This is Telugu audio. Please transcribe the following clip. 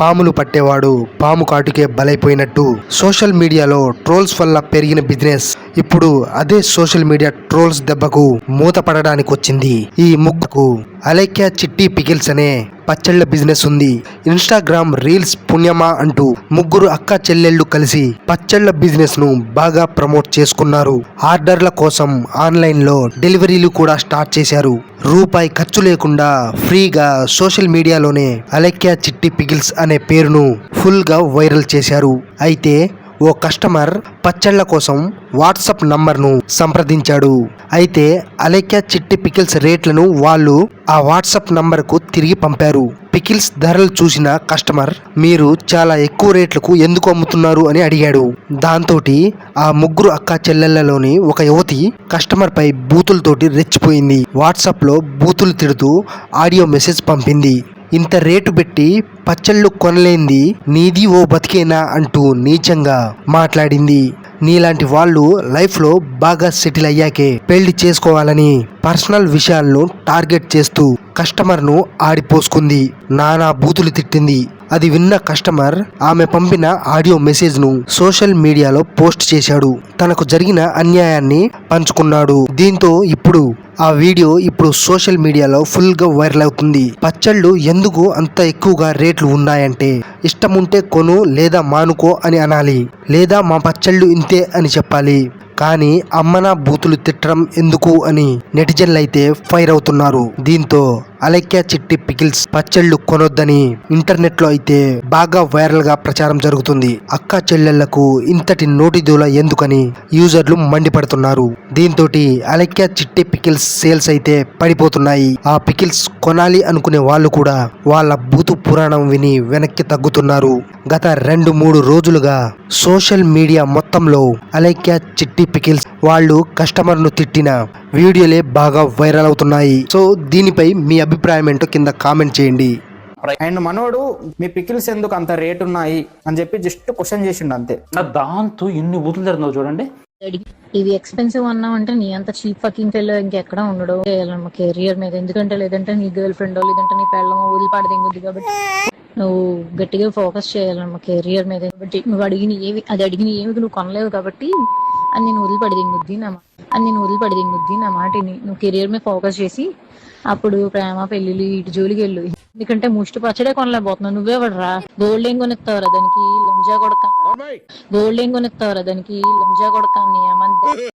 పాములు పట్టేవాడు పాము కాటుకే బలైపోయినట్టు సోషల్ మీడియాలో ట్రోల్స్ వల్ల పెరిగిన బిజినెస్ ఇప్పుడు అదే సోషల్ మీడియా ట్రోల్స్ దెబ్బకు మూత పడడానికి వచ్చింది. ఈ ముగ్గుకు అలేఖ్య చిట్టి పికిల్స్ అనే పచ్చళ్ళ బిజినెస్ ఉంది. ఇన్స్టాగ్రామ్ రీల్స్ పుణ్యమా అంటూ ముగ్గురు అక్క చెల్లెళ్ళు కలిసి పచ్చళ్ళ బిజినెస్ ను బాగా ప్రమోట్ చేసుకున్నారు. ఆర్డర్ల కోసం ఆన్లైన్ లో డెలివరీలు కూడా స్టార్ట్ చేశారు. రూపాయి ఖర్చు లేకుండా ఫ్రీగా సోషల్ మీడియాలోనే అలేఖ్య చిట్టి పికిల్స్ అనే పేరును ఫుల్ గా వైరల్ చేశారు. అయితే ఓ కస్టమర్ పచ్చళ్ళ కోసం వాట్సాప్ నంబర్ను సంప్రదించాడు. అయితే అలేఖ్య చిట్టి పికిల్స్ రేట్లను వాళ్ళు ఆ వాట్సాప్ నంబర్కు తిరిగి పంపారు. పికిల్స్ ధరలు చూసిన కస్టమర్ మీరు చాలా ఎక్కువ రేట్లకు ఎందుకు అమ్ముతున్నారు అని అడిగాడు. దాంతోటి ఆ ముగ్గురు అక్క చెల్లెళ్లలోని ఒక యువతి కస్టమర్ పై బూతులతోటి రెచ్చిపోయింది. వాట్సాప్ లో బూతులు తిడుతూ ఆడియో మెసేజ్ పంపింది. ఇంత రేటు పెట్టి పచ్చళ్ళు కొనలేంది నీది ఓ బతికేనా అంటూ నీచంగా మాట్లాడింది. నీలాంటి వాళ్ళు లైఫ్లో బాగా సెటిల్ అయ్యాకే పెళ్లి చేసుకోవాలని పర్సనల్ విషయాలను టార్గెట్ చేస్తూ కస్టమర్ను ఆడిపోసుకుంది. నానా బూతులు తిట్టింది. అది విన్న కస్టమర్ ఆమె పంపిన ఆడియో మెసేజ్ను సోషల్ మీడియాలో పోస్ట్ చేశాడు. తనకు జరిగిన అన్యాయాన్ని పంచుకున్నాడు. దీంతో ఇప్పుడు ఆ వీడియో ఇప్పుడు సోషల్ మీడియాలో ఫుల్ గా వైరల్ అవుతుంది. పచ్చళ్ళు ఎందుకు అంత ఎక్కువగా రేట్లు ఉన్నాయంటే ఇష్టముంటే కొను లేదా మానుకో అని అనాలి, లేదా మా పచ్చళ్ళు ఇంతే అని చెప్పాలి. కానీ అమ్మనా బూతులు తిట్టడం ఎందుకు అని నెటిజన్లైతే ఫైర్ అవుతున్నారు. దీంతో అలేఖ్య చిట్టి పికిల్స్ పచ్చళ్ళు కొనొద్దని ఇంటర్నెట్ లో అయితే బాగా వైరల్ గా ప్రచారం జరుగుతుంది. అక్క చెల్లెళ్లకు ఇంతటి నోటి దూల ఎందుకని యూజర్లు మండిపడుతున్నారు. దీంతో అలేఖ్య చిట్టి పికిల్స్ సేల్స్ అయితే పడిపోతున్నాయి. ఆ పికిల్స్ కొనాలి అనుకునే వాళ్ళు కూడా వాళ్ళ బూతు పురాణం విని వెనక్కి తగ్గుతున్నారు. గత 2-3 రోజులుగా సోషల్ మీడియా మొత్తంలో అలేఖ్య చిట్టి పికిల్స్ వాళ్ళు కస్టమర్ ను తిట్టిన వీడియోలే బాగా వైరల్ అవుతున్నాయి. సో దీనిపై మీ అభిప్రాయం ఏంటో కింద కామెంట్ చేయండి. అండ్ మనోడు మీ పికిల్స్ ఎందుకు అంత రేట్ ఉన్నాయి అని చెప్పి జస్ట్ క్వశ్చన్ చేసిండు అంతే. దాంతో ఇన్ని బూతులు జరుగుతున్నావు చూడండి. ఇవి ఎక్స్పెన్సివ్ అన్నావు అంటే నీ అంత చీప్ ఫకింగ్ ఫెల్లో ఇంకెక్కడ ఉండడు కెరియర్ మీద. ఎందుకంటే లేదంటే నీ గర్ల్ ఫ్రెండ్ లేదంటే నీ పెళ్ళమో వదిలిపాడదు ఇంకొద్ది కాబట్టి నువ్వు గట్టిగా ఫోకస్ చేయాలన్నమా కెరియర్ మీద. నువ్వు అడిగిన ఏమి నువ్వు కొనలేవు కాబట్టి అని నేను వదిలిపడదింగుద్ది నా మాటిని. నువ్వు కెరియర్ మీద ఫోకస్ చేసి అప్పుడు ప్రేమ పెళ్లిళ్ళు ఇటు జోలికి వెళ్ళు. ఎందుకంటే ముష్టి పచ్చడే కొనలేకపోతున్నావు. నువ్వే పడరా గోల్డ్ ఏం కొనిస్తావురా దానికి లంజా కొడక, గోల్డ్ ఏం కొనిస్తావురా దానికి లంజా కొడక నీ ఏమంటే